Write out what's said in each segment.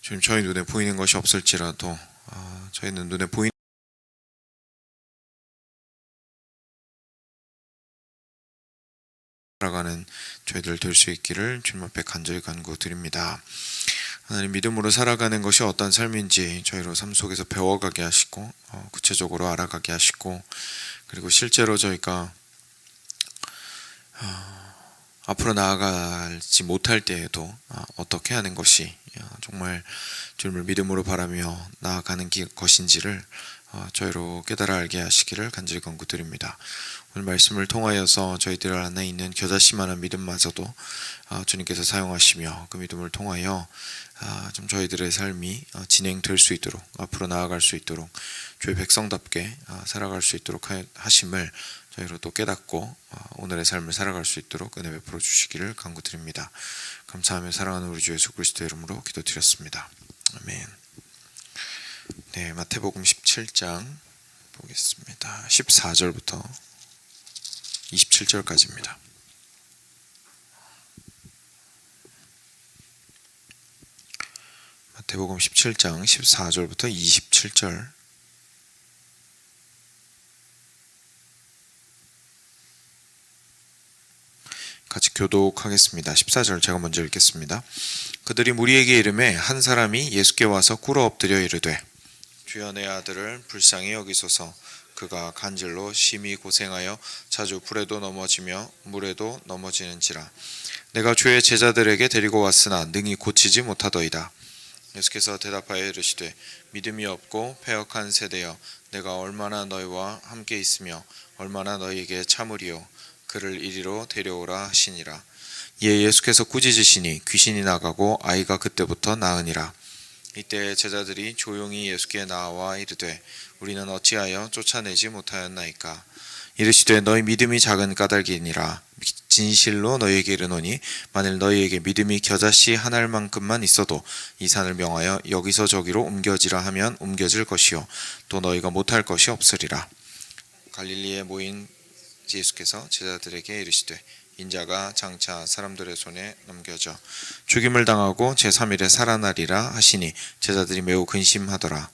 주님, 저희 눈에 보이는 것이 없을지라도 저희는 눈에 보이는 살아가는 저희들 될 수 있기를 주님 앞에 간절히 간구드립니다. 하나님, 믿음으로 살아가는 것이 어떤 삶인지 저희로 삶 속에서 배워가게 하시고 구체적으로 알아가게 하시고, 그리고 실제로 저희가 앞으로 나아가지 못할 때에도 어떻게 하는 것이 정말 주님을 믿음으로 바라며 나아가는 것인지를 저희로 깨달아 알게 하시기를 간절히 간구드립니다. 오늘 말씀을 통하여서 저희들 안에 있는 겨자씨만한 믿음마저도 주님께서 사용하시며, 그 믿음을 통하여 좀 저희들의 삶이 진행될 수 있도록, 앞으로 나아갈 수 있도록, 주의 백성답게 살아갈 수 있도록 하심을 저희로 또 깨닫고 오늘의 삶을 살아갈 수 있도록 은혜 베풀어 주시기를 간구드립니다. 감사하며 사랑하는 우리 주 예수 그리스도의 이름으로 기도드렸습니다. 아멘. 네, 마태복음 17장 보겠습니다. 14절부터 27절까지입니다. 마태복음 17장 14절부터 27절. 같이 교독하겠습니다. 14절 제가 먼저 읽겠습니다. 그들이 무리에게 이르매 한 사람이 예수께 와서 꿇어 엎드려 이르되, 주여, 내 아들을 불쌍히 여기소서. 그가 간질로 심히 고생하여 자주 불에도 넘어지며 물에도 넘어지는지라. 내가 주의 제자들에게 데리고 왔으나 능히 고치지 못하더이다. 예수께서 대답하여 이르시되, 믿음이 없고 패역한 세대여, 내가 얼마나 너희와 함께 있으며 얼마나 너희에게 참으리요. 그를 이리로 데려오라 하시니라. 이에 예수께서 꾸짖으시니 귀신이 나가고 아이가 그때부터 나으니라. 이때 제자들이 조용히 예수께 나와 이르되, 우리는 어찌하여 쫓아내지 못하였나이까. 이르시되, 너희 믿음이 작은 까닭이니라. 진실로 너희에게 이르노니 만일 너희에게 믿음이 겨자씨 한 알만큼만 있어도 이 산을 명하여 여기서 저기로 옮겨지라 하면 옮겨질 것이요, 또 너희가 못할 것이 없으리라. 갈릴리에 모인 예수께서 제자들에게 이르시되, 인자가 장차 사람들의 손에 넘겨져 죽임을 당하고 제3일에 살아나리라 하시니 제자들이 매우 근심하더라.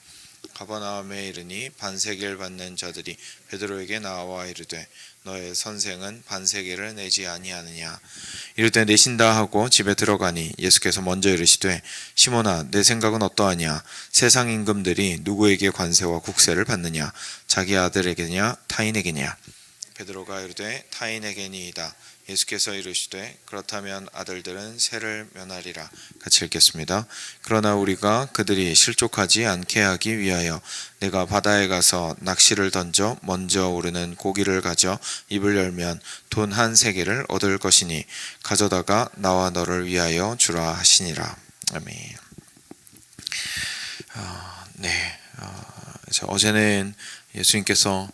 가버나움에 이르니 반세계를 받는 자들이 베드로에게 나와 이르되, 너의 선생은 반세계를 내지 아니하느냐. 이르되, 내신다 하고 집에 들어가니 예수께서 먼저 이르시되, 시몬아, 내 생각은 어떠하냐. 세상 임금들이 누구에게 관세와 국세를 받느냐, 자기 아들에게냐 타인에게냐. 베드로가 이르되, 타인에게니이다. 예수께서 이르시되, 그렇다면 아들들은 세를 면하리라. 같이 읽겠습니다. 그러나 우리가 그들이 실족하지 않게 하기 위하여 내가 바다에 가서 낚시를 던져 먼저 오르는 고기를 가져 입을 열면 돈 한 세겔을 얻을 것이니 가져다가 나와 너를 위하여 주라 하시니라. 아멘. 어제는 예수님께서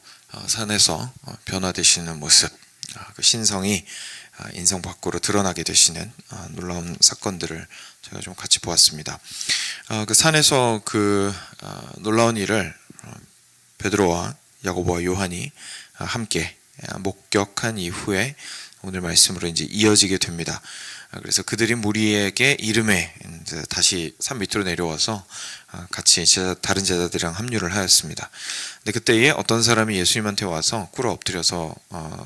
산에서 변화되시는 모습, 그 신성이 인성 밖으로 드러나게 되시는 놀라운 사건들을 제가 좀 같이 보았습니다. 그 산에서 그 놀라운 일을 베드로와 야고보와 요한이 함께 목격한 이후에 오늘 말씀으로 이제 이어지게 됩니다. 그래서 그들이 무리에게 이름에 다시 산 밑으로 내려와서 같이 다른 제자들이랑 합류를 하였습니다. 근데 그때에 어떤 사람이 예수님한테 와서 꿇어 엎드려서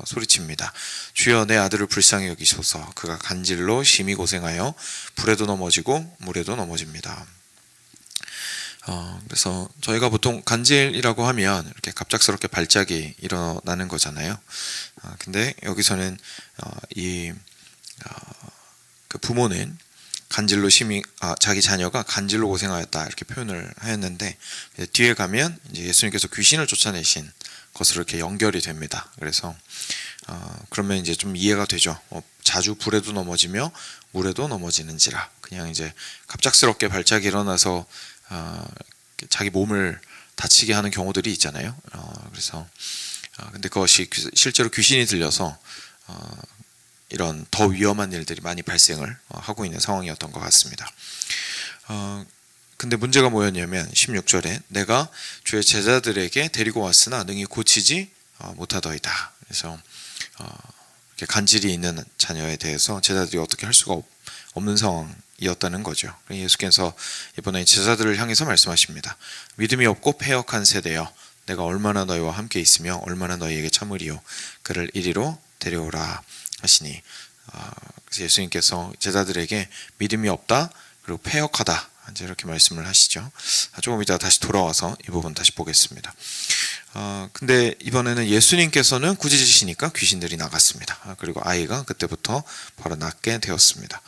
소리칩니다. 주여, 내 아들을 불쌍히 여기소서. 그가 간질로 심히 고생하여 불에도 넘어지고 물에도 넘어집니다. 그래서 저희가 보통 간질이라고 하면 이렇게 갑작스럽게 발작이 일어나는 거잖아요. 근데 여기서는 그 부모는 간질로 심히 자기 자녀가 간질로 고생하였다 이렇게 표현을 하였는데, 뒤에 가면 이제 예수님께서 귀신을 쫓아내신 것으로 이렇게 연결이 됩니다. 그래서 그러면 이제 좀 이해가 되죠. 자주 불에도 넘어지며 물에도 넘어지는지라. 그냥 이제 갑작스럽게 발작이 일어나서 자기 몸을 다치게 하는 경우들이 있잖아요. 그래서 근데 그것이 실제로 귀신이 들려서 이런 더 위험한 일들이 많이 발생을 하고 있는 상황이었던 것 같습니다. 근데 문제가 뭐였냐면 16절에 내가 주의 제자들에게 데리고 왔으나 능히 고치지 못하더이다. 그래서 간질이 있는 자녀에 대해서 제자들이 어떻게 할 수가 없는 상황이었다는 거죠. 예수께서 이번에 제자들을 향해서 말씀하십니다. 믿음이 없고 패역한 세대여, 내가 얼마나 너희와 함께 있으며 얼마나 너희에게 참으리요, 그를 이리로 데려오라 하시니, 그래서 예수님께서 제자들에게 믿음이 없다 그리고 패역하다 이제 이렇게 말씀을 하시죠. 조금 이따 다시 돌아와서 이 부분 다시 보겠습니다. 근데 이번에는 예수님께서는 꾸짖으시니까 귀신들이 나갔습니다. 그리고 아이가 그때부터 바로 낫게 되었습니다.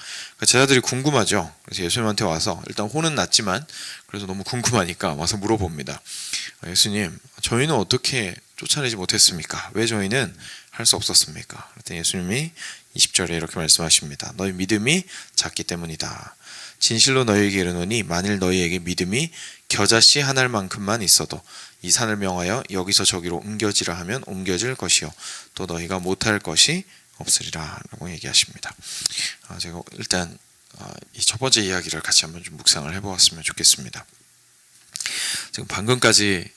제자들이 궁금하죠. 그래서 예수님한테 와서 일단 혼은 났지만 그래서 너무 궁금하니까 와서 물어봅니다. 예수님, 저희는 어떻게 쫓아내지 못했습니까? 왜 저희는 할 수 없었습니까? 그랬더니 예수님이 20절에 이렇게 말씀하십니다. 너희 믿음이 작기 때문이다. 진실로 너희에게 이르노니 만일 너희에게 믿음이 겨자씨 한 알만큼만 있어도 이 산을 명하여 여기서 저기로 옮겨지라 하면 옮겨질 것이요 또 너희가 못할 것이 없으리라 라고 얘기하십니다. 제가 일단 이 첫 번째 이야기를 같이 한번 좀 묵상을 해보았으면 좋겠습니다. 지금 방금까지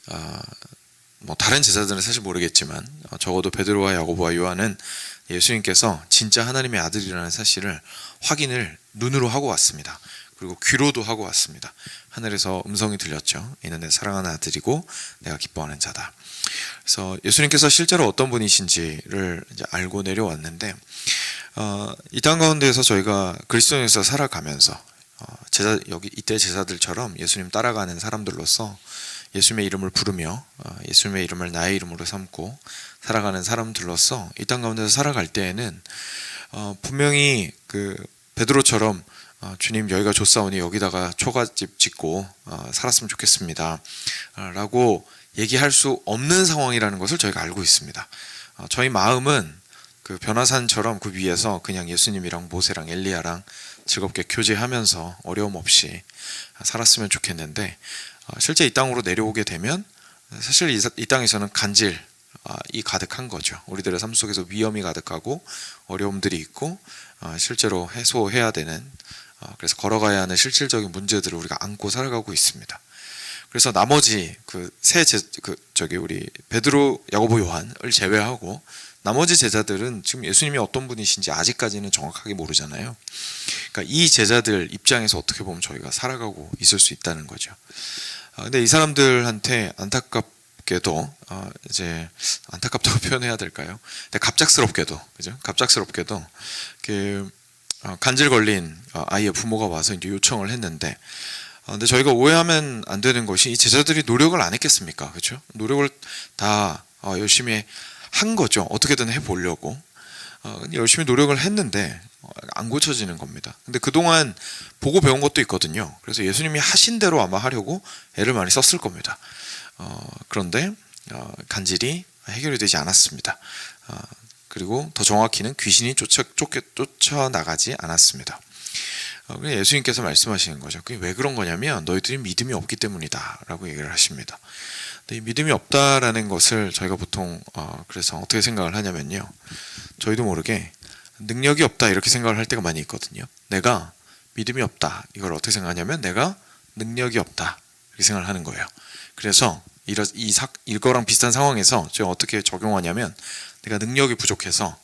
다른 제자들은 사실 모르겠지만 적어도 베드로와 야고보와 요한은 예수님께서 진짜 하나님의 아들이라는 사실을 확인을 눈으로 하고 왔습니다. 그리고 귀로도 하고 왔습니다. 하늘에서 음성이 들렸죠. 이는 내 사랑하는 아들이고 내가 기뻐하는 자다. 그래서 예수님께서 실제로 어떤 분이신지를 이제 알고 내려왔는데, 이 땅 가운데에서 저희가 그리스도인에서 살아가면서 이때 제자들처럼 예수님 따라가는 사람들로서 예수님의 이름을 부르며 예수님의 이름을 나의 이름으로 삼고 살아가는 사람들로서 이 땅 가운데서 살아갈 때에는 분명히 그 베드로처럼 주님, 여기가 좋사오니 여기다가 초가집 짓고 살았으면 좋겠습니다 라고 얘기할 수 없는 상황이라는 것을 저희가 알고 있습니다. 저희 마음은 그 변화산처럼 그 위에서 그냥 예수님이랑 모세랑 엘리야랑 즐겁게 교제하면서 어려움 없이 살았으면 좋겠는데, 실제 이 땅으로 내려오게 되면 사실 이 땅에서는 간질이 가득한 거죠. 우리들의 삶 속에서 위험이 가득하고 어려움들이 있고 실제로 해소해야 되는, 그래서 걸어가야 하는 실질적인 문제들을 우리가 안고 살아가고 있습니다. 그래서 나머지 우리 베드로, 야고보, 요한을 제외하고 나머지 제자들은 지금 예수님이 어떤 분이신지 아직까지는 정확하게 모르잖아요. 그러니까 이 제자들 입장에서 어떻게 보면 저희가 살아가고 있을 수 있다는 거죠. 근데 이 사람들한테 안타깝게도 이제 안타깝다고 표현해야 될까요? 근데 갑작스럽게도, 그죠? 갑작스럽게도 간질 걸린 아이의 부모가 와서 이제 요청을 했는데, 근데 저희가 오해하면 안 되는 것이 이 제자들이 노력을 안 했겠습니까? 그렇죠? 노력을 다 열심히 한 거죠. 어떻게든 해보려고. 열심히 노력을 했는데 안 고쳐지는 겁니다. 근데 그동안 보고 배운 것도 있거든요. 그래서 예수님이 하신 대로 아마 하려고 애를 많이 썼을 겁니다. 그런데 간질이 해결이 되지 않았습니다. 그리고 더 정확히는 귀신이 쫓아나가지 않았습니다. 그래서 예수님께서 말씀하시는 거죠. 그게 왜 그런 거냐면 너희들이 믿음이 없기 때문이다 라고 얘기를 하십니다. 이 믿음이 없다라는 것을 저희가 보통 그래서 어떻게 생각을 하냐면요, 저희도 모르게 능력이 없다 이렇게 생각을 할 때가 많이 있거든요. 내가 믿음이 없다, 이걸 어떻게 생각하냐면 내가 능력이 없다 이렇게 생각을 하는 거예요. 그래서 이거랑 비슷한 상황에서 제가 어떻게 적용하냐면, 내가 능력이 부족해서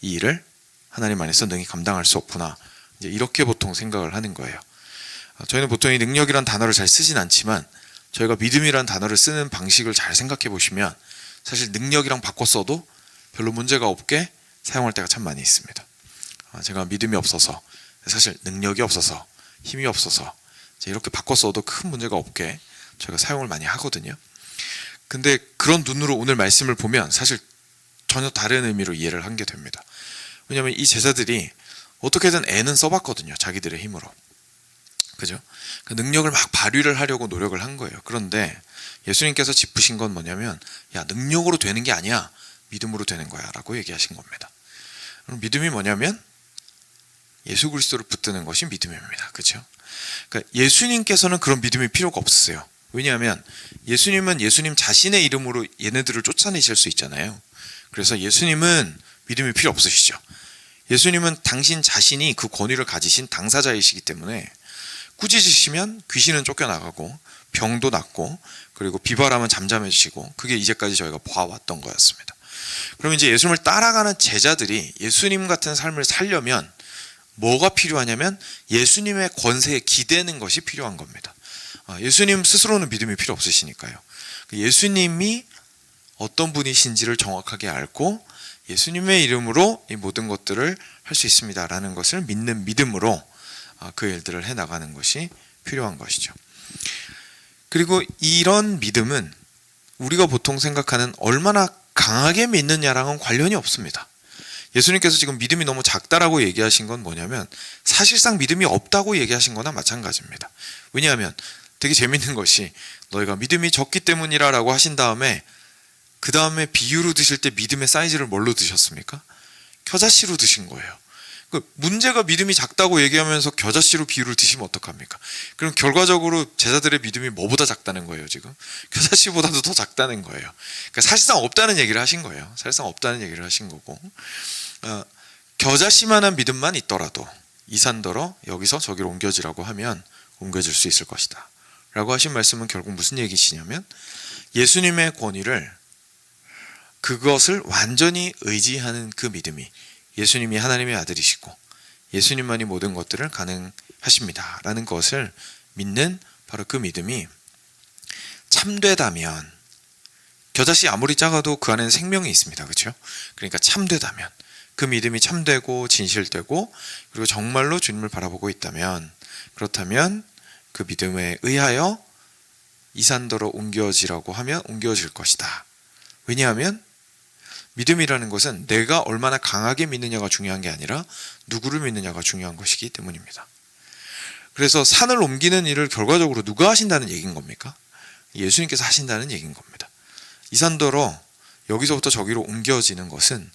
이 일을 하나님 안에서 능히 감당할 수 없구나, 이제 이렇게 보통 생각을 하는 거예요. 저희는 보통 이 능력이란 단어를 잘 쓰진 않지만 저희가 믿음이란 단어를 쓰는 방식을 잘 생각해 보시면 사실 능력이랑 바꿔 써도 별로 문제가 없게 사용할 때가 참 많이 있습니다. 제가 믿음이 없어서, 사실 능력이 없어서, 힘이 없어서 이렇게 바꿔 써도 큰 문제가 없게 저희가 사용을 많이 하거든요. 근데 그런 눈으로 오늘 말씀을 보면 사실 전혀 다른 의미로 이해를 하게 됩니다. 왜냐하면 이 제자들이 어떻게든 애는 써봤거든요. 자기들의 힘으로. 그죠? 그 능력을 막 발휘를 하려고 노력을 한 거예요. 그런데 예수님께서 짚으신 건 뭐냐면, 야, 능력으로 되는 게 아니야, 믿음으로 되는 거야 라고 얘기하신 겁니다. 그럼 믿음이 뭐냐면 예수 그리스도를 붙드는 것이 믿음입니다. 그죠? 그러니까 예수님께서는 그런 믿음이 필요가 없으세요. 왜냐하면 예수님은 예수님 자신의 이름으로 얘네들을 쫓아내실 수 있잖아요. 그래서 예수님은 믿음이 필요 없으시죠. 예수님은 당신 자신이 그 권위를 가지신 당사자이시기 때문에 꾸짖으시면 귀신은 쫓겨나가고 병도 낫고 그리고 비바람은 잠잠해지고, 그게 이제까지 저희가 봐왔던 거였습니다. 그럼 이제 예수님을 따라가는 제자들이 예수님 같은 삶을 살려면 뭐가 필요하냐면 예수님의 권세에 기대는 것이 필요한 겁니다. 예수님 스스로는 믿음이 필요 없으시니까요. 예수님이 어떤 분이신지를 정확하게 알고 예수님의 이름으로 이 모든 것들을 할 수 있습니다라는 것을 믿는 믿음으로 그 일들을 해나가는 것이 필요한 것이죠. 그리고 이런 믿음은 우리가 보통 생각하는 얼마나 강하게 믿느냐랑은 관련이 없습니다. 예수님께서 지금 믿음이 너무 작다라고 얘기하신 건 뭐냐면 사실상 믿음이 없다고 얘기하신 거나 마찬가지입니다. 왜냐하면 되게 재밌는 것이 너희가 믿음이 적기 때문이라 라고 하신 다음에 그 다음에 비유로 드실 때 믿음의 사이즈를 뭘로 드셨습니까? 겨자씨로 드신 거예요. 문제가 믿음이 작다고 얘기하면서 겨자씨로 비유를 드시면 어떡합니까? 그럼 결과적으로 제자들의 믿음이 뭐보다 작다는 거예요, 지금? 겨자씨보다도 더 작다는 거예요. 그러니까 사실상 없다는 얘기를 하신 거예요. 사실상 없다는 얘기를 하신 거고, 겨자씨만한 믿음만 있더라도 이산더러 여기서 저기로 옮겨지라고 하면 옮겨질 수 있을 것이다 라고 하신 말씀은 결국 무슨 얘기시냐면 예수님의 권위를, 그것을 완전히 의지하는 그 믿음이, 예수님이 하나님의 아들이시고 예수님만이 모든 것들을 가능하십니다 라는 것을 믿는 바로 그 믿음이 참되다면, 겨자씨 아무리 작아도 그 안에는 생명이 있습니다. 그렇죠? 그러니까 참되다면, 그 믿음이 참되고 진실되고 그리고 정말로 주님을 바라보고 있다면, 그렇다면 그 믿음에 의하여 이산더러 옮겨지라고 하면 옮겨질 것이다. 왜냐하면 믿음이라는 것은 내가 얼마나 강하게 믿느냐가 중요한 게 아니라 누구를 믿느냐가 중요한 것이기 때문입니다. 그래서 산을 옮기는 일을 결과적으로 누가 하신다는 얘기인 겁니까? 예수님께서 하신다는 얘기인 겁니다. 이산더러 여기서부터 저기로 옮겨지는 것은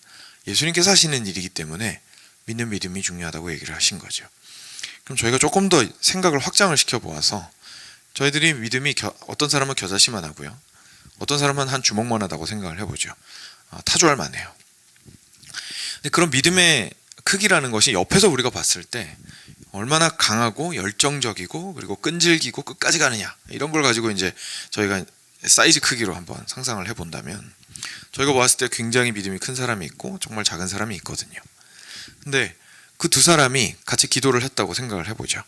예수님께서 하시는 일이기 때문에 믿는 믿음이 중요하다고 얘기를 하신 거죠. 그럼 저희가 조금 더 생각을 확장을 시켜보아서 저희들이 믿음이 어떤 사람은 겨자씨만 하고요, 어떤 사람은 한 주먹만 하다고 생각을 해보죠. 타조할 만해요. 근데 그런 믿음의 크기라는 것이 옆에서 우리가 봤을 때 얼마나 강하고 열정적이고 그리고 끈질기고 끝까지 가느냐, 이런 걸 가지고 이제 저희가 사이즈 크기로 한번 상상을 해본다면 저희가 봤을 때 굉장히 믿음이 큰 사람이 있고 정말 작은 사람이 있거든요. 근데 그 두 사람이 같이 기도를 했다고 생각을 해보죠.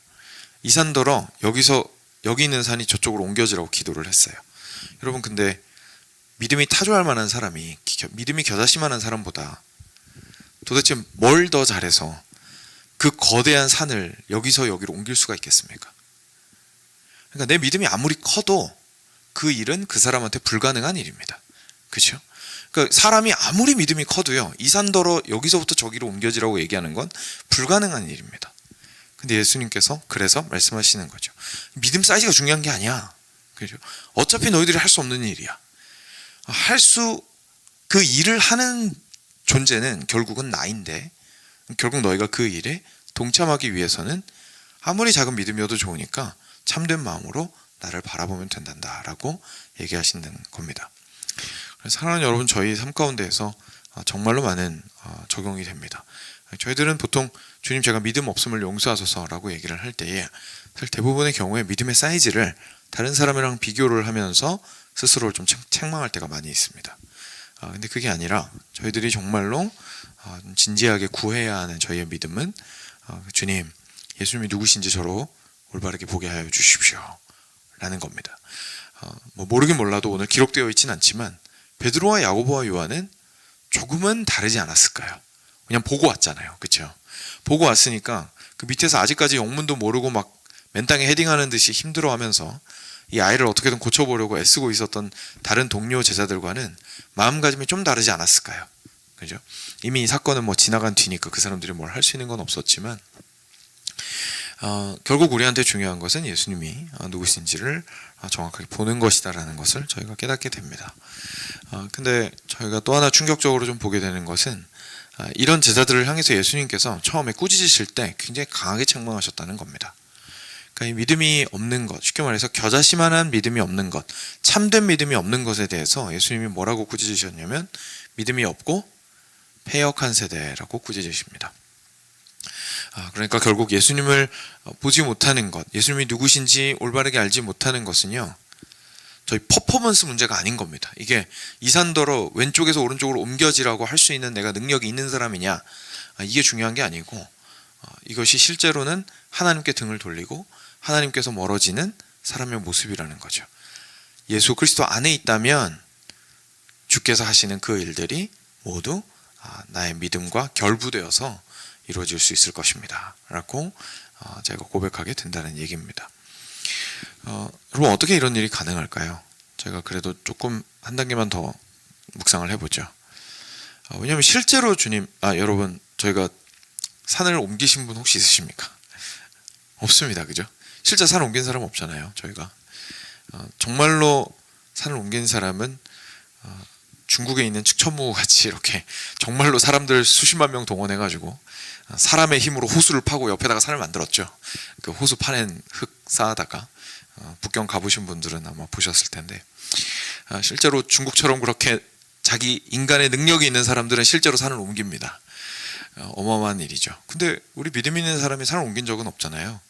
이산더러 여기 있는 산이 저쪽으로 옮겨지라고 기도를 했어요. 여러분, 근데 믿음이 타조할 만한 사람이, 믿음이 겨자씨만한 사람보다 도대체 뭘 더 잘해서 그 거대한 산을 여기서 여기로 옮길 수가 있겠습니까? 그러니까 내 믿음이 아무리 커도 그 일은 그 사람한테 불가능한 일입니다. 그렇죠? 그러니까 사람이 아무리 믿음이 커도요, 이산더러 여기서부터 저기로 옮겨지라고 얘기하는 건 불가능한 일입니다. 근데 예수님께서 그래서 말씀하시는 거죠. 믿음 사이즈가 중요한 게 아니야. 그렇죠? 어차피 너희들이 할 수 없는 일이야. 그 일을 하는 존재는 결국은 나인데, 결국 너희가 그 일에 동참하기 위해서는 아무리 작은 믿음이어도 좋으니까 참된 마음으로 나를 바라보면 된단다라고 얘기하시는 겁니다. 사랑하는 여러분, 저희 삶 가운데에서 정말로 많은 적용이 됩니다. 저희들은 보통 주님 제가 믿음 없음을 용서하소서라고 얘기를 할 때에 사실 대부분의 경우에 믿음의 사이즈를 다른 사람이랑 비교를 하면서 스스로를 좀 책망할 때가 많이 있습니다. 근데 그게 아니라 저희들이 정말로 진지하게 구해야 하는 저희의 믿음은 주님, 예수님이 누구신지 저로 올바르게 보게 하여 주십시오 라는 겁니다. 모르긴 몰라도 오늘 기록되어 있진 않지만 베드로와 야고보와 요한은 조금은 다르지 않았을까요? 그냥 보고 왔잖아요. 그렇죠? 보고 왔으니까 그 밑에서 아직까지 영문도 모르고 막 맨땅에 헤딩하는 듯이 힘들어하면서 이 아이를 어떻게든 고쳐보려고 애쓰고 있었던 다른 동료 제자들과는 마음가짐이 좀 다르지 않았을까요? 그죠? 이미 이 사건은 뭐 지나간 뒤니까 그 사람들이 뭘 할 수 있는 건 없었지만 결국 우리한테 중요한 것은 예수님이 누구신지를 정확하게 보는 것이다라는 것을 저희가 깨닫게 됩니다. 근데 저희가 또 하나 충격적으로 좀 보게 되는 것은 이런 제자들을 향해서 예수님께서 처음에 꾸짖으실 때 굉장히 강하게 책망하셨다는 겁니다. 그러니까 이 믿음이 없는 것, 쉽게 말해서 겨자씨만한 믿음이 없는 것, 참된 믿음이 없는 것에 대해서 예수님이 뭐라고 꾸짖으셨냐면 믿음이 없고 패역한 세대라고 꾸짖으십니다. 그러니까 결국 예수님을 보지 못하는 것, 예수님이 누구신지 올바르게 알지 못하는 것은요, 저희 퍼포먼스 문제가 아닌 겁니다. 이게 이산더러 왼쪽에서 오른쪽으로 옮겨지라고 할 수 있는 내가 능력이 있는 사람이냐, 이게 중요한 게 아니고 이것이 실제로는 하나님께 등을 돌리고 하나님께서 멀어지는 사람의 모습이라는 거죠. 예수 그리스도 안에 있다면 주께서 하시는 그 일들이 모두 나의 믿음과 결부되어서 이루어질 수 있을 것입니다 라고 제가 고백하게 된다는 얘기입니다. 여러분, 어떻게 이런 일이 가능할까요? 제가 그래도 조금 한 단계만 더 묵상을 해보죠. 왜냐하면 실제로 여러분, 저희가 산을 옮기신 분 혹시 있으십니까? 없습니다, 그죠? 실제 산을 옮긴 사람 없잖아요, 저희가. 정말로 산을 옮긴 사람은 중국에 있는 측천무 같이 이렇게 정말로 사람들 수십만 명 동원해가지고 사람의 힘으로 호수를 파고 옆에다가 산을 만들었죠. 그 호수 파낸 흙 쌓아다가 북경 가보신 분들은 아마 보셨을 텐데, 실제로 중국처럼 그렇게 자기 인간의 능력이 있는 사람들은 실제로 산을 옮깁니다. 어마어마한 일이죠. 근데 우리 믿음 있는 사람이 산을 옮긴 적은 없잖아요.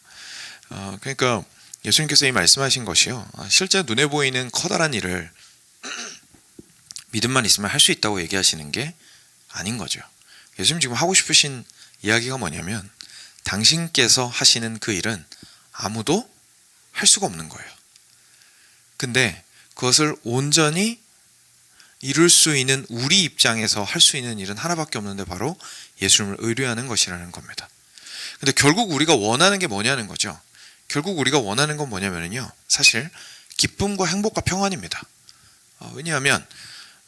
그러니까 예수님께서 이 말씀하신 것이요, 실제 눈에 보이는 커다란 일을 믿음만 있으면 할 수 있다고 얘기하시는 게 아닌 거죠. 예수님 지금 하고 싶으신 이야기가 뭐냐면, 당신께서 하시는 그 일은 아무도 할 수가 없는 거예요. 근데 그것을 온전히 이룰 수 있는 우리 입장에서 할 수 있는 일은 하나밖에 없는데 바로 예수님을 의뢰하는 것이라는 겁니다. 근데 결국 우리가 원하는 게 뭐냐는 거죠. 결국 우리가 원하는 건 뭐냐면요, 사실 기쁨과 행복과 평안입니다. 왜냐하면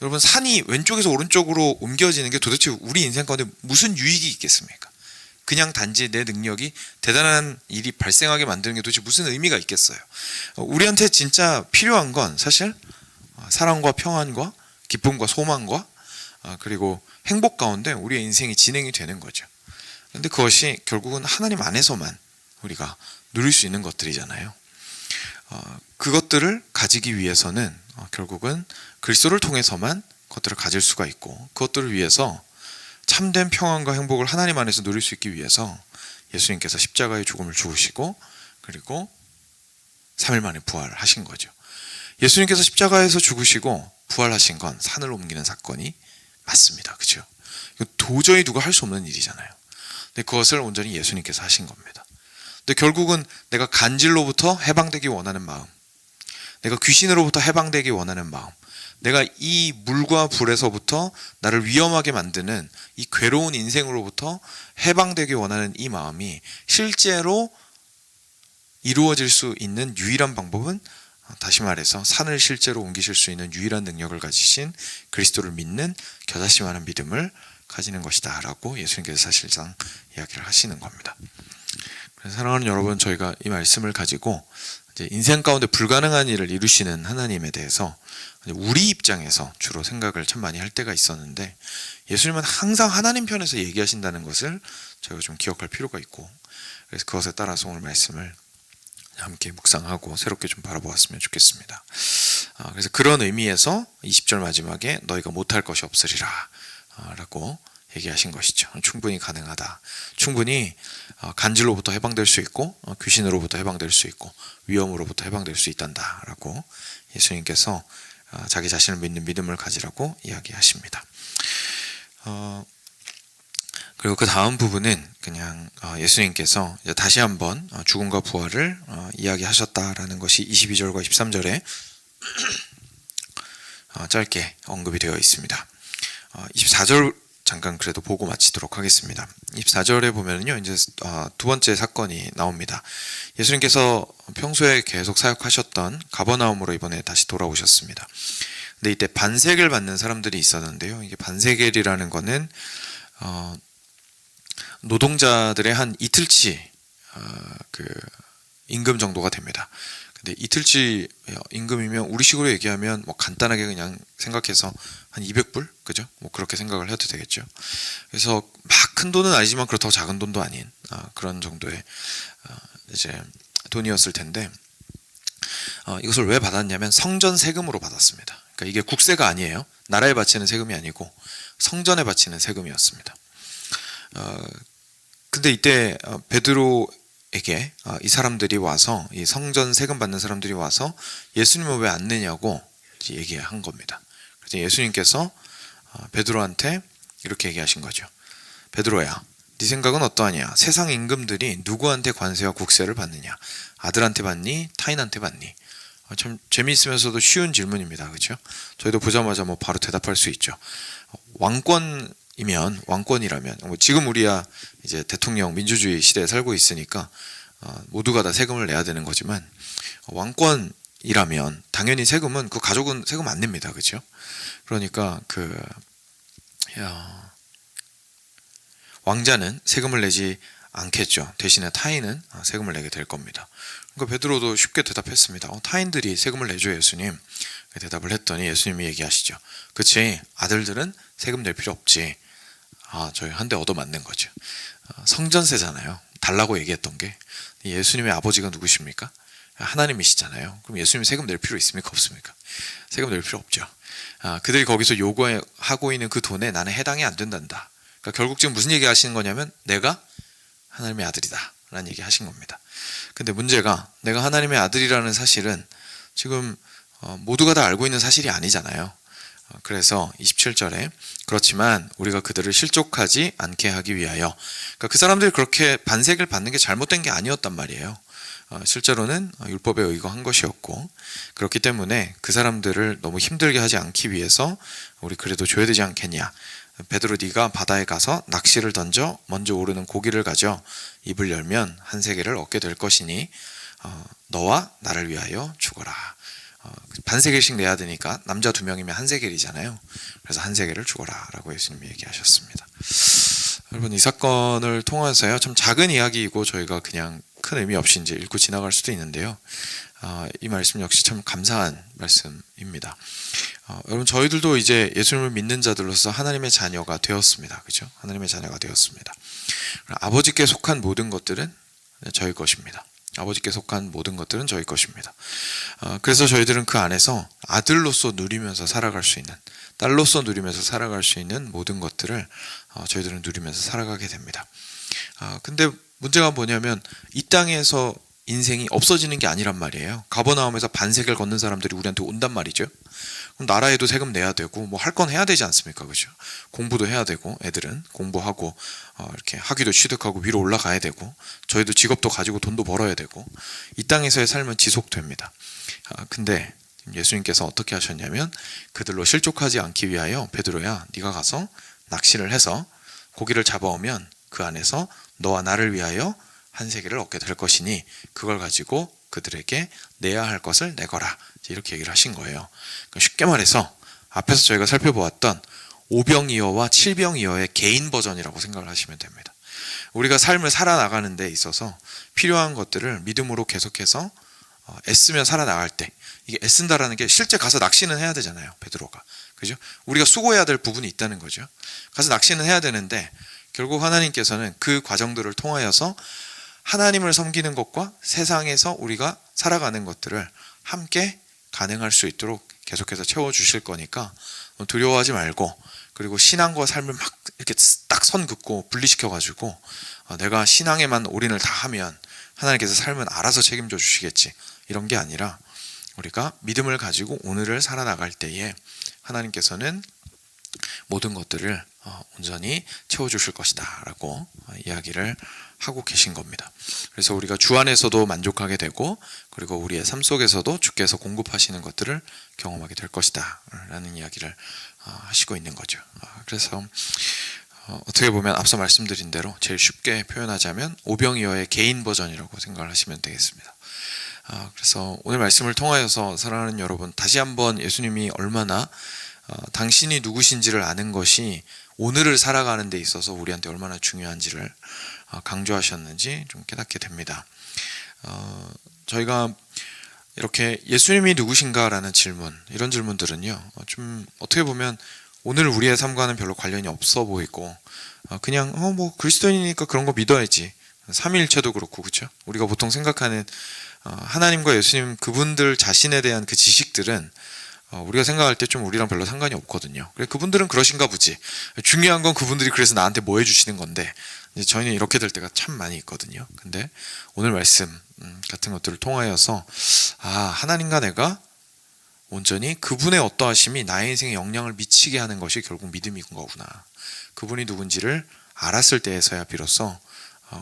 여러분, 산이 왼쪽에서 오른쪽으로 옮겨지는 게 도대체 우리 인생 가운데 무슨 유익이 있겠습니까? 그냥 단지 내 능력이 대단한 일이 발생하게 만드는 게 도대체 무슨 의미가 있겠어요? 우리한테 진짜 필요한 건 사실 사랑과 평안과 기쁨과 소망과 그리고 행복 가운데 우리의 인생이 진행이 되는 거죠. 그런데 그것이 결국은 하나님 안에서만 우리가 누릴 수 있는 것들이잖아요. 그것들을 가지기 위해서는 결국은 그리스도를 통해서만 그것들을 가질 수가 있고, 그것들을 위해서 참된 평안과 행복을 하나님 안에서 누릴 수 있기 위해서 예수님께서 십자가의 죽음을 죽으시고 그리고 3일 만에 부활하신 거죠. 예수님께서 십자가에서 죽으시고 부활하신 건 산을 옮기는 사건이 맞습니다. 그렇죠? 도저히 누가 할 수 없는 일이잖아요. 근데 그것을 온전히 예수님께서 하신 겁니다. 근데 결국은 내가 간질로부터 해방되기 원하는 마음, 내가 귀신으로부터 해방되기 원하는 마음, 내가 이 물과 불에서부터 나를 위험하게 만드는 이 괴로운 인생으로부터 해방되기 원하는 이 마음이 실제로 이루어질 수 있는 유일한 방법은, 다시 말해서 산을 실제로 옮기실 수 있는 유일한 능력을 가지신 그리스도를 믿는 겨자씨만한 믿음을 가지는 것이다 라고 예수님께서 사실상 이야기를 하시는 겁니다. 그래서 사랑하는 여러분, 저희가 이 말씀을 가지고 이제 인생 가운데 불가능한 일을 이루시는 하나님에 대해서 우리 입장에서 주로 생각을 참 많이 할 때가 있었는데, 예수님은 항상 하나님 편에서 얘기하신다는 것을 저희가 좀 기억할 필요가 있고, 그래서 그것에 따라서 오늘 말씀을 함께 묵상하고 새롭게 좀 바라보았으면 좋겠습니다. 그래서 그런 의미에서 20절 마지막에 너희가 못할 것이 없으리라 라고 얘기하신 것이죠. 충분히 가능하다. 충분히 간질로부터 해방될 수 있고 귀신으로부터 해방될 수 있고 위험으로부터 해방될 수 있단다 라고 예수님께서 자기 자신을 믿는 믿음을 가지라고 이야기하십니다. 그리고 그 다음 부분은 그냥 예수님께서 다시 한번 죽음과 부활을 이야기하셨다라는 것이 22절과 23절에 짧게 언급이 되어 있습니다. 24절 잠깐 그래도 보고 마치도록 하겠습니다. 24절에 보면요, 이제 두 번째 사건이 나옵니다. 예수님께서 평소에 계속 사역하셨던 가버나움으로 이번에 다시 돌아오셨습니다. 근데 이때 반세겔 받는 사람들이 있었는데요. 이게 반세겔이라는 거는 노동자들의 한 이틀치 그 임금 정도가 됩니다. 근데 이틀치 임금이면 우리식으로 얘기하면 뭐 간단하게 그냥 생각해서 한 200불? 그죠? 뭐 그렇게 생각을 해도 되겠죠. 그래서 막 큰 돈은 아니지만 그렇다고 작은 돈도 아닌 그런 정도의 이제 돈이었을 텐데, 이것을 왜 받았냐면 성전 세금으로 받았습니다. 그러니까 이게 국세가 아니에요. 나라에 바치는 세금이 아니고 성전에 바치는 세금이었습니다. 근데 이때 베드로 베드로에게 이 사람들이 와서, 이 성전 세금 받는 사람들이 와서 예수님은 왜 안 내냐고 얘기한 겁니다. 그래서 예수님께서 베드로한테 이렇게 얘기하신 거죠. 베드로야, 네 생각은 어떠하냐? 세상 임금들이 누구한테 관세와 국세를 받느냐? 아들한테 받니? 타인한테 받니? 참 재미있으면서도 쉬운 질문입니다. 그렇죠? 저희도 보자마자 바로 대답할 수 있죠. 왕권이라면 지금 우리야 이제 대통령 민주주의 시대에 살고 있으니까 모두가 다 세금을 내야 되는 거지만, 왕권이라면 당연히 세금은, 그 가족은 세금 안 냅니다. 그렇죠? 그러니까 왕자는 세금을 내지 않겠죠. 대신에 타인은 세금을 내게 될 겁니다. 그러니까 베드로도 쉽게 대답했습니다. 타인들이 세금을 내죠, 예수님. 대답을 했더니 예수님이 얘기하시죠. 그치, 아들들은 세금 낼 필요 없지. 저희 한 대 얻어맞는 거죠. 성전세잖아요. 달라고 얘기했던 게. 예수님의 아버지가 누구십니까? 하나님이시잖아요. 그럼 예수님이 세금 낼 필요 있습니까? 없습니까? 세금 낼 필요 없죠. 그들이 거기서 요구하고 있는 그 돈에 나는 해당이 안 된단다. 그러니까 결국 지금 무슨 얘기 하시는 거냐면, 내가 하나님의 아들이다 라는 얘기 하신 겁니다. 근데 문제가, 내가 하나님의 아들이라는 사실은 지금 모두가 다 알고 있는 사실이 아니잖아요. 그래서 27절에 그렇지만 우리가 그들을 실족하지 않게 하기 위하여, 그러니까 그 사람들이 그렇게 반세를 받는 게 잘못된 게 아니었단 말이에요. 실제로는 율법에 의거한 것이었고, 그렇기 때문에 그 사람들을 너무 힘들게 하지 않기 위해서 우리 그래도 줘야 되지 않겠냐. 베드로, 네가 바다에 가서 낚시를 던져 먼저 오르는 고기를 가져 입을 열면 한 세겔을 얻게 될 것이니 너와 나를 위하여 죽어라. 반세겔씩 내야 되니까 남자 2명이면 한 세겔이잖아요. 그래서 한 세겔을 죽어라 라고 예수님이 얘기하셨습니다. 여러분, 이 사건을 통해서요, 참 작은 이야기이고 저희가 그냥 큰 의미 없이 이제 읽고 지나갈 수도 있는데요, 이 말씀 역시 참 감사한 말씀입니다. 여러분, 저희들도 이제 예수님을 믿는 자들로서 하나님의 자녀가 되었습니다. 그죠? 하나님의 자녀가 되었습니다. 아버지께 속한 모든 것들은 저희 것입니다. 아버지께 속한 모든 것들은 저희 것입니다. 그래서 저희들은 그 안에서 아들로서 누리면서 살아갈 수 있는, 딸로서 누리면서 살아갈 수 있는 모든 것들을 저희들은 누리면서 살아가게 됩니다. 근데 문제가 뭐냐면, 이 땅에서 인생이 없어지는 게 아니란 말이에요. 가버나움에서 반세겔 걷는 사람들이 우리한테 온단 말이죠. 그럼 나라에도 세금 내야 되고 할 건 해야 되지 않습니까? 그죠? 공부도 해야 되고, 애들은 공부하고 이렇게 학위도 취득하고 위로 올라가야 되고, 저희도 직업도 가지고 돈도 벌어야 되고, 이 땅에서의 삶은 지속됩니다. 근데 예수님께서 어떻게 하셨냐면, 그들로 실족하지 않기 위하여 베드로야, 네가 가서 낚시를 해서 고기를 잡아오면 그 안에서 너와 나를 위하여 한 세겔을 얻게 될 것이니 그걸 가지고 그들에게 내야 할 것을 내거라. 이렇게 얘기를 하신 거예요. 그러니까 쉽게 말해서 앞에서 저희가 살펴보았던 오병이어와 칠병이어의 개인 버전이라고 생각을 하시면 됩니다. 우리가 삶을 살아나가는 데 있어서 필요한 것들을 믿음으로 계속해서 애쓰며 살아나갈 때, 이게 애쓴다라는 게 실제 가서 낚시는 해야 되잖아요, 베드로가. 그죠? 우리가 수고해야 될 부분이 있다는 거죠. 가서 낚시는 해야 되는데, 결국 하나님께서는 그 과정들을 통하여서 하나님을 섬기는 것과 세상에서 우리가 살아가는 것들을 함께 가능할 수 있도록 계속해서 채워주실 거니까 두려워하지 말고, 그리고 신앙과 삶을 막 이렇게 딱 선 긋고 분리시켜가지고 내가 신앙에만 올인을 다 하면 하나님께서 삶은 알아서 책임져 주시겠지, 이런 게 아니라 우리가 믿음을 가지고 오늘을 살아나갈 때에 하나님께서는 모든 것들을 온전히 채워주실 것이다 라고 이야기를 하고 계신 겁니다. 그래서 우리가 주 안에서도 만족하게 되고, 그리고 우리의 삶 속에서도 주께서 공급하시는 것들을 경험하게 될 것이다 라는 이야기를 하시고 있는 거죠. 그래서 어떻게 보면 앞서 말씀드린 대로 제일 쉽게 표현하자면 오병이어의 개인 버전이라고 생각을 하시면 되겠습니다. 그래서 오늘 말씀을 통하여서 사랑하는 여러분, 다시 한번 예수님이 얼마나 당신이 누구신지를 아는 것이 오늘을 살아가는 데 있어서 우리한테 얼마나 중요한지를 강조하셨는지 좀 깨닫게 됩니다. 저희가 이렇게 예수님이 누구신가라는 질문, 이런 질문들은요, 좀 어떻게 보면 오늘 우리의 삶과는 별로 관련이 없어 보이고, 그냥 뭐 그리스도인이니까 그런 거 믿어야지, 삼위일체도 그렇고, 그렇죠? 우리가 보통 생각하는 하나님과 예수님, 그분들 자신에 대한 그 지식들은 우리가 생각할 때 좀 우리랑 별로 상관이 없거든요. 그래, 그분들은 그러신가 보지. 중요한 건 그분들이 그래서 나한테 뭐 해주시는 건데 이제 저희는 이렇게 될 때가 참 많이 있거든요. 근데 오늘 말씀 같은 것들을 통하여서 하나님과 내가 온전히 그분의 어떠하심이 나의 인생에 영향을 미치게 하는 것이 결국 믿음인 거구나. 그분이 누군지를 알았을 때에서야 비로소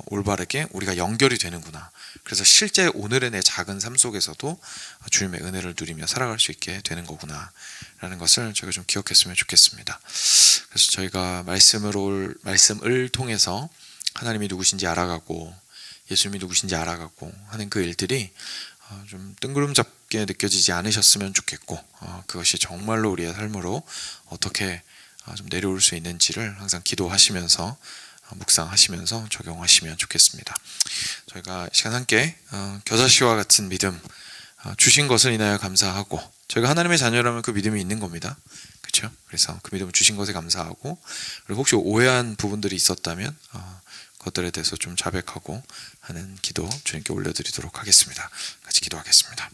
올바르게 우리가 연결이 되는구나. 그래서 실제 오늘의 내 작은 삶 속에서도 주님의 은혜를 누리며 살아갈 수 있게 되는 거구나 라는 것을 저희가 좀 기억했으면 좋겠습니다. 그래서 저희가 말씀을 통해서 하나님이 누구신지 알아가고 예수님이 누구신지 알아가고 하는 그 일들이 좀 뜬구름 잡게 느껴지지 않으셨으면 좋겠고, 그것이 정말로 우리의 삶으로 어떻게 좀 내려올 수 있는지를 항상 기도하시면서 묵상하시면서 적용하시면 좋겠습니다. 저희가 시간 함께 겨자씨와 같은 믿음 주신 것을 인하여 감사하고, 저희가 하나님의 자녀라면 그 믿음이 있는 겁니다. 그렇죠? 그래서 그 믿음을 주신 것에 감사하고, 그리고 혹시 오해한 부분들이 있었다면 그것들에 대해서 좀 자백하고 하는 기도 주님께 올려드리도록 하겠습니다. 같이 기도하겠습니다.